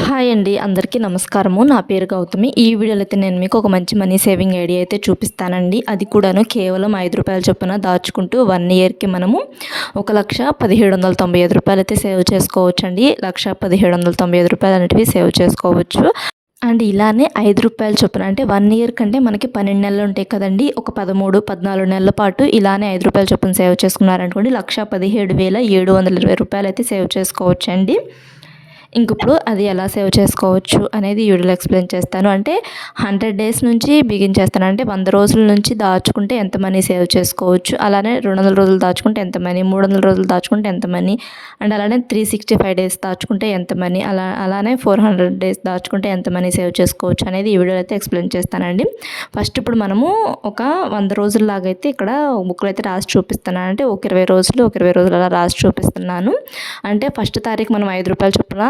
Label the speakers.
Speaker 1: Hi అండి, అందరికీ నమస్కారము. నా పేరు గౌతమి. ఈ వీడియోలో అయితే నేను మీకు ఒక మంచి మనీ సేవింగ్ ఐడియా అయితే చూపిస్తానండి. అది కూడాను కేవలం రూ. 5 చొప్పున దాచుకుంటూ 1 ఇయర్‌కి మనము 1,1795 రూపాయలు అయితే సేవ్ చేసుకోవచ్చండి. 1,1795 రూపాయలు అనేటివి సేవ్ చేసుకోవచ్చు. అండ్ ఇలానే రూ. 5 చొప్పున అంటే 1 ఇయర్ కంటే మనకి 12 నెలలు ఉంటాయి కదండీ. ఒక 13, 14 నెలల పాటు ఇలానే రూ. 5 చొప్పున సేవ్ చేసుకున్నారనుకోండి 1,17,720 రూపాయలు అయితే సేవ్ చేసుకోవచ్చండి. ఇంకిప్పుడు అది ఎలా సేవ్ చేసుకోవచ్చు అనేది ఈ వీడియోలో ఎక్స్ప్లెయిన్ చేస్తాను. అంటే 100 డేస్ నుంచి బిగించేస్తాను. అంటే 100 రోజుల నుంచి దాచుకుంటే ఎంత మనీ సేవ్ చేసుకోవచ్చు, అలానే 200 రోజులు దాచుకుంటే ఎంత మనీ, 300 రోజులు దాచుకుంటే ఎంత మనీ, అండ్ అలానే 365 డేస్ దాచుకుంటే ఎంత మనీ, అలానే 400 డేస్ దాచుకుంటే ఎంత మనీ సేవ్ చేసుకోవచ్చు అనేది ఈ వీడియోలో అయితే ఎక్స్ప్లెయిన్ చేస్తానండి. ఫస్ట్ ఇప్పుడు మనము ఒక 100 రోజుల్లాగైతే ఇక్కడ బుక్లో అయితే రాసి చూపిస్తున్నాను. అంటే ఒక 20 రోజులు అలా రాసి చూపిస్తున్నాను. అంటే ఫస్ట్ తారీఖు మనం రూ. 5 చొప్పున